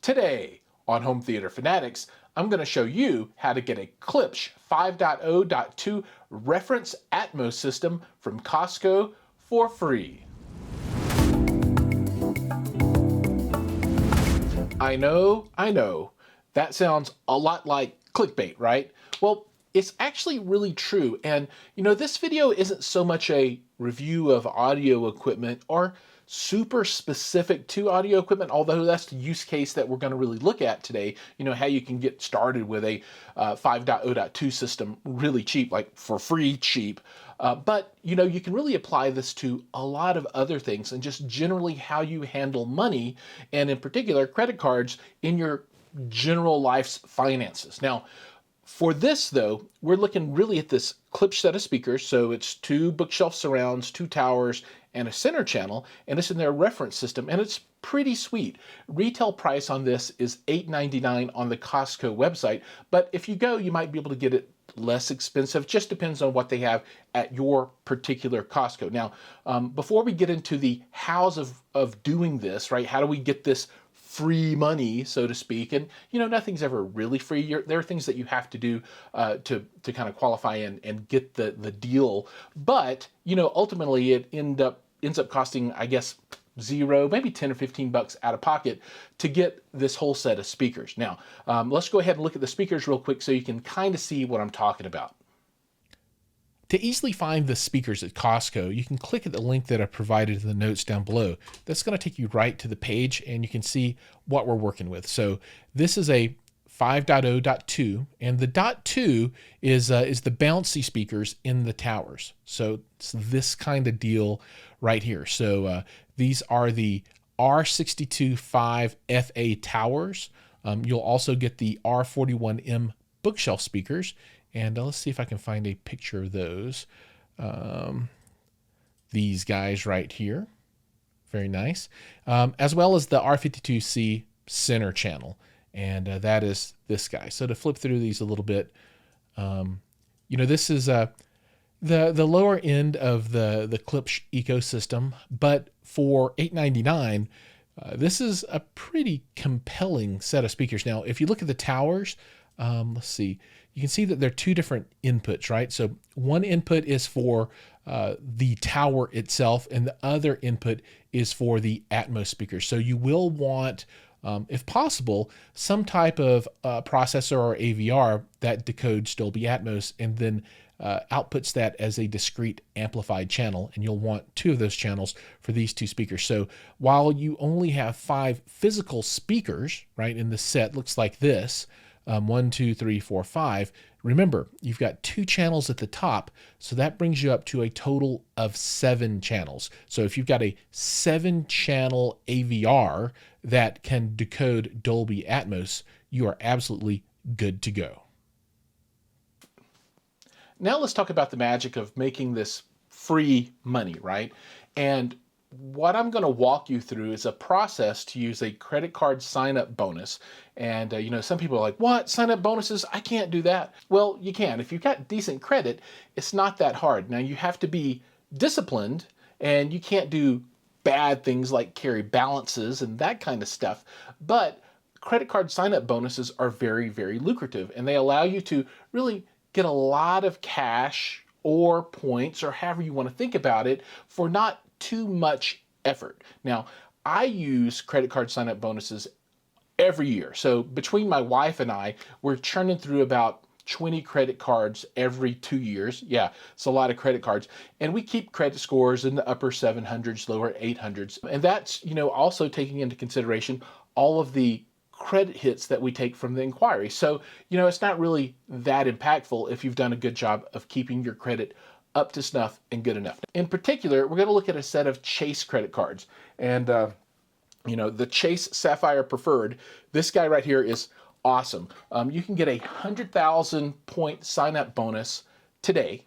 Today on Home Theater Fanatics, I'm going to show you how to get a Klipsch 5.0.2 reference Atmos system from Costco for free. I know, that sounds a lot like clickbait, right? Well, it's actually really true. And this video isn't so much a review of audio equipment or super specific to audio equipment, although that's the use case that we're going to really look at today. How you can get started with a 5.0.2 system really cheap, like for free cheap. But you can really apply this to a lot of other things, and just generally how you handle money, and in particular credit cards in your general life's finances. Now, for this though, we're looking really at this Klipsch set of speakers. So it's 2 bookshelf surrounds, 2 towers, and a center channel, and it's in their reference system, and it's pretty sweet. Retail price on this is $8.99 on the Costco website, but if you go, you might be able to get it less expensive. Just depends on what they have at your particular Costco. Now, before we get into the hows of doing this, right? How do we get this free money, so to speak? And nothing's ever really free. There are things that you have to do to kind of qualify and get the deal. But ultimately it ends up costing, I guess, $0, maybe 10 or 15 bucks out of pocket to get this whole set of speakers. Now, let's go ahead and look at the speakers real quick so you can kind of see what I'm talking about. To easily find the speakers at Costco, you can click at the link that I provided in the notes down below. That's going to take you right to the page, and you can see what we're working with. So this is a 5.0.2, and the .2 is the bouncy speakers in the towers. So it's this kind of deal right here. So these are the R62.5 FA towers. You'll also get the R41M bookshelf speakers. And let's see if I can find a picture of those. These guys right here. Very nice. As well as the R52C center channel. And that is this guy. So to flip through these a little bit, this is the lower end of the Klipsch ecosystem. But for $8.99, this is a pretty compelling set of speakers. Now, if you look at the towers, let's see, you can see that there are 2 different inputs, right? So one input is for the tower itself, and the other input is for the Atmos speakers. So you will want, if possible, some type of processor or AVR that decodes Dolby Atmos and then outputs that as a discrete amplified channel, and you'll want 2 of those channels for these 2 speakers. So while you only have 5 physical speakers, right, in the set, looks like this, 1, 2, 3, 4, 5. Remember, you've got 2 channels at the top, so that brings you up to a total of 7 channels. So if you've got a 7-channel AVR that can decode Dolby Atmos, you are absolutely good to go. Now let's talk about the magic of making this free money, right? And what I'm going to walk you through is a process to use a credit card sign-up bonus. And, some people are like, what? Sign-up bonuses? I can't do that. Well, you can. If you've got decent credit, it's not that hard. Now, you have to be disciplined, and you can't do bad things like carry balances and that kind of stuff. But credit card sign-up bonuses are very, very lucrative, and they allow you to really get a lot of cash or points, or however you want to think about it, for not too much effort. Now, I use credit card sign-up bonuses every year. So between my wife and I, we're churning through about 20 credit cards every 2 years. Yeah, it's a lot of credit cards. And we keep credit scores in the upper 700s, lower 800s. And that's, also taking into consideration all of the credit hits that we take from the inquiry. So, it's not really that impactful if you've done a good job of keeping your credit up to snuff and good enough. In particular, we're going to look at a set of Chase credit cards. And, the Chase Sapphire Preferred, this guy right here is awesome. You can get a 100,000 point sign-up bonus today,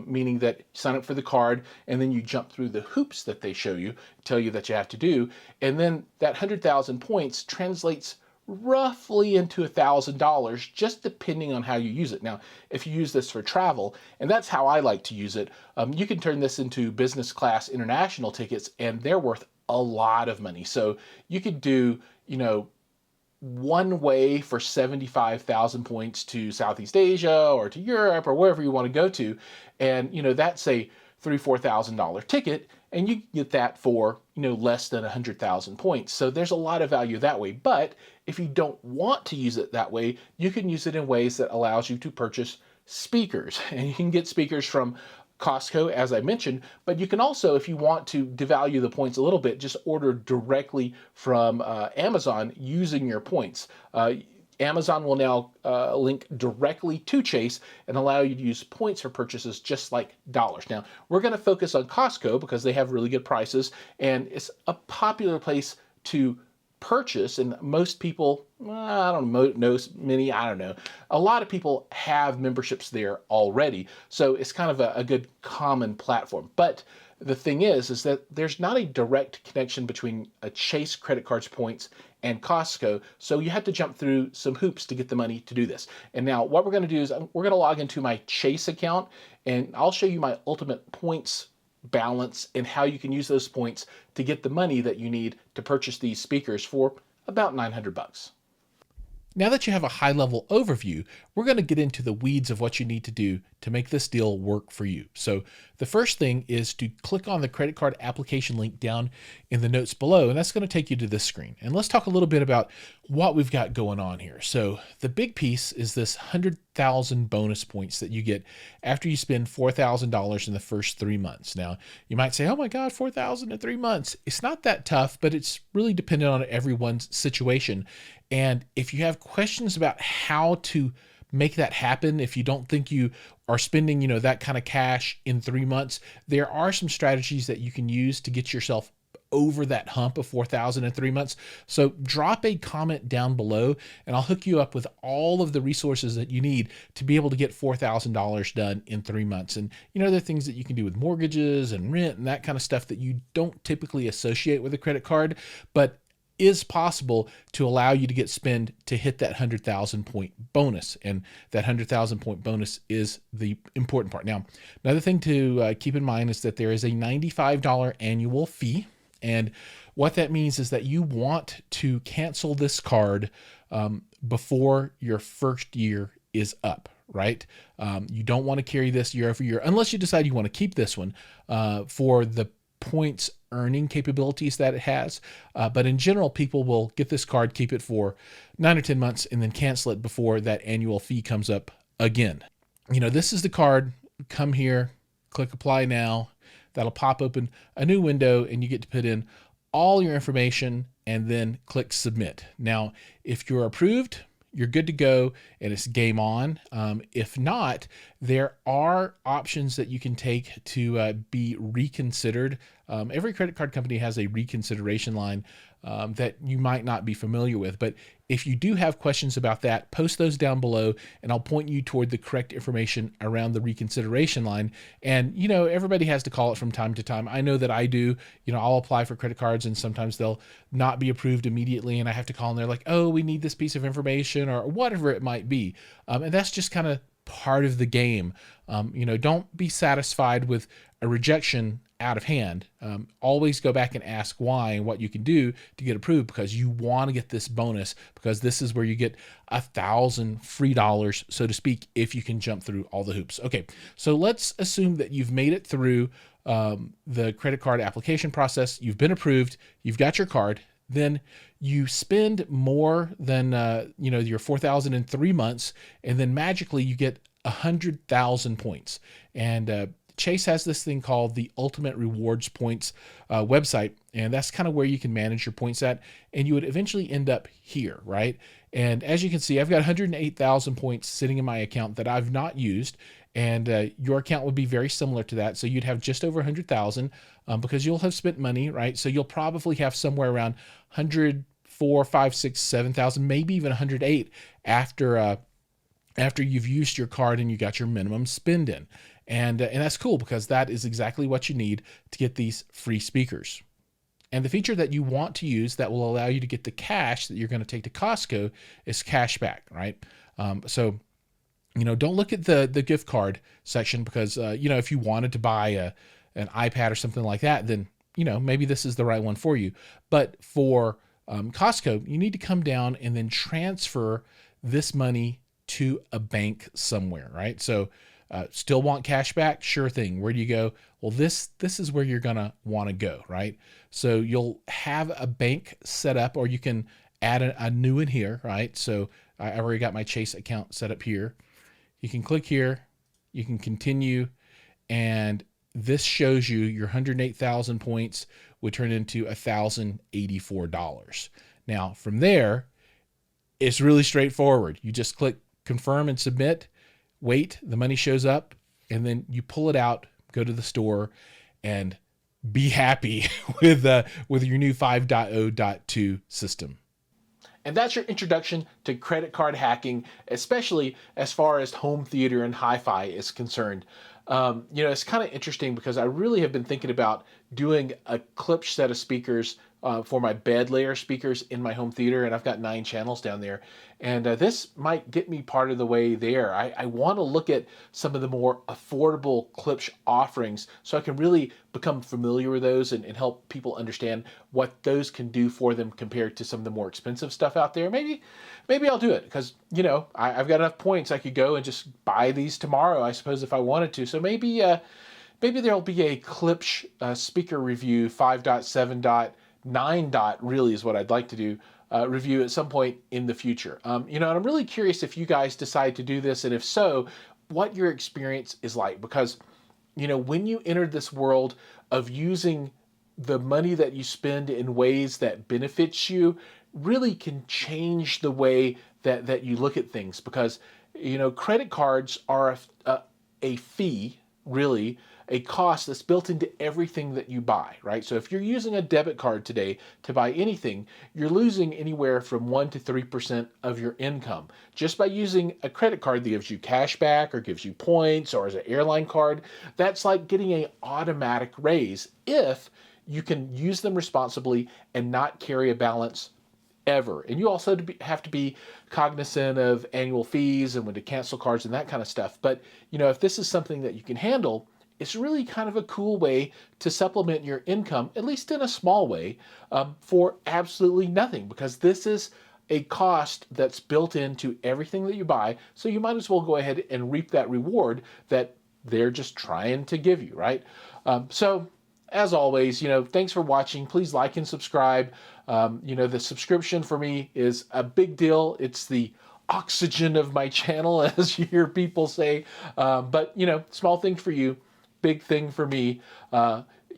meaning that you sign up for the card and then you jump through the hoops that they show you, tell you that you have to do. And then that 100,000 points translates roughly into $1,000, just depending on how you use it. Now, if you use this for travel, and that's how I like to use it, you can turn this into business class international tickets, and they're worth a lot of money. So you could do, one way for 75,000 points to Southeast Asia or to Europe or wherever you want to go to. And, that's a $3,000-$4,000 ticket, and you get that for, less than 100,000 points. So there's a lot of value that way. But if you don't want to use it that way, you can use it in ways that allows you to purchase speakers. And you can get speakers from Costco, as I mentioned, but you can also, if you want to devalue the points a little bit, just order directly from Amazon using your points. Amazon will now link directly to Chase and allow you to use points for purchases just like dollars. Now, we're going to focus on Costco because they have really good prices, and it's a popular place to purchase, and most people, I don't know, many, I don't know. A lot of people have memberships there already, so it's kind of a good common platform. But the thing is that there's not a direct connection between a Chase credit card's points and Costco, so you have to jump through some hoops to get the money to do this. And now what we're going to do is we're going to log into my Chase account, and I'll show you my ultimate points balance and how you can use those points to get the money that you need to purchase these speakers for about $900. Now that you have a high-level overview, we're going to get into the weeds of what you need to do to make this deal work for you. So the first thing is to click on the credit card application link down in the notes below, and that's going to take you to this screen. And let's talk a little bit about what we've got going on here. So the big piece is this 100,000 bonus points that you get after you spend $4,000 in the first 3 months. Now, you might say, oh my God, 4,000 in 3 months. It's not that tough, but it's really dependent on everyone's situation. And if you have questions about how to make that happen, if you don't think you are spending, that kind of cash in 3 months, there are some strategies that you can use to get yourself over that hump of 4,000 in 3 months. So drop a comment down below and I'll hook you up with all of the resources that you need to be able to get $4,000 done in 3 months. And there are things that you can do with mortgages and rent and that kind of stuff that you don't typically associate with a credit card, but is possible to allow you to get spend to hit that 100,000 point bonus. And that 100,000 point bonus is the important part. Now, another thing to keep in mind is that there is a $95 annual fee. And what that means is that you want to cancel this card before your first year is up, right? You don't want to carry this year over year unless you decide you want to keep this one for the points earning capabilities that it has. But in general, people will get this card, keep it for 9 or 10 months, and then cancel it before that annual fee comes up again. This is the card. Come here, click apply now. That'll pop open a new window and you get to put in all your information and then click submit. Now, if you're approved, you're good to go and it's game on. If not, there are options that you can take to be reconsidered. Every credit card company has a reconsideration line that you might not be familiar with, but if you do have questions about that, post those down below and I'll point you toward the correct information around the reconsideration line. And everybody has to call it from time to time. I know that I do. I'll apply for credit cards and sometimes they'll not be approved immediately and I have to call and they're like, oh, we need this piece of information or whatever it might be. And that's just kind of part of the game. Don't be satisfied with a rejection out of hand. Always go back and ask why and what you can do to get approved, because you want to get this bonus, because this is where you get 1,000 free dollars, so to speak, if you can jump through all the hoops. Okay, so let's assume that you've made it through the credit card application process. You've been approved. You've got your card. Then you spend more than your 4,000 in 3 months, and then magically you get 100,000 points. And Chase has this thing called the Ultimate Rewards Points website, and that's kind of where you can manage your points at, and you would eventually end up here, right? And as you can see, I've got 108,000 points sitting in my account that I've not used, and your account would be very similar to that. So you'd have just over 100,000 because you'll have spent money, right? So you'll probably have somewhere around 104, 5, 6, 7,000, maybe even 108 after you've used your card and you got your minimum spend in. And that's cool, because that is exactly what you need to get these free speakers. And the feature that you want to use that will allow you to get the cash that you're going to take to Costco is cashback, right? So don't look at the gift card section, because if you wanted to buy an iPad or something like that, then maybe this is the right one for you. But for Costco, you need to come down and then transfer this money to a bank somewhere, right? So still want cash back? Sure thing. Where do you go? Well, this is where you're gonna want to go, right? So you'll have a bank set up, or you can add a new one here, right? So I already got my Chase account set up here. You can click here, you can continue, and this shows you your 108,000 points would turn into $1,084. Now from there, it's really straightforward. You just click confirm and submit, wait, the money shows up, and then you pull it out, go to the store, and be happy with your new 5.0.2 system. And that's your introduction to credit card hacking, especially as far as home theater and hi-fi is concerned. It's kind of interesting because I really have been thinking about doing a Klipsch set of speakers for my bed layer speakers in my home theater, and I've got 9 channels down there. And this might get me part of the way there. I want to look at some of the more affordable Klipsch offerings so I can really become familiar with those and help people understand what those can do for them compared to some of the more expensive stuff out there. Maybe I'll do it because, I've got enough points. I could go and just buy these tomorrow, I suppose, if I wanted to. So maybe there'll be a Klipsch speaker review 5.7.9 really is what I'd like to do, review at some point in the future. And I'm really curious if you guys decide to do this, and if so, what your experience is like. Because, when you enter this world of using the money that you spend in ways that benefits you, really can change the way that you look at things. Because, credit cards are a fee, really, a cost that's built into everything that you buy, right? So if you're using a debit card today to buy anything, you're losing anywhere from 1% to 3% of your income just by using a credit card that gives you cash back or gives you points, or as an airline card. That's like getting an automatic raise if you can use them responsibly and not carry a balance ever. And you also have to be cognizant of annual fees and when to cancel cards and that kind of stuff. But if this is something that you can handle, it's really kind of a cool way to supplement your income, at least in a small way, for absolutely nothing, because this is a cost that's built into everything that you buy. So you might as well go ahead and reap that reward that they're just trying to give you, right? So as always, thanks for watching. Please like and subscribe. The subscription for me is a big deal. It's the oxygen of my channel, as you hear people say. But small thing for you, big thing for me.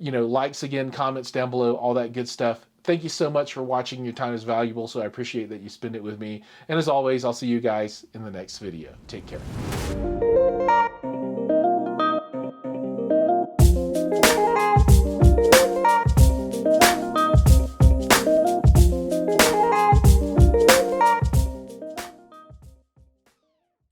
Likes again, comments down below, all that good stuff. Thank you so much for watching. Your time is valuable, so I appreciate that you spend it with me. And as always, I'll see you guys in the next video. Take care.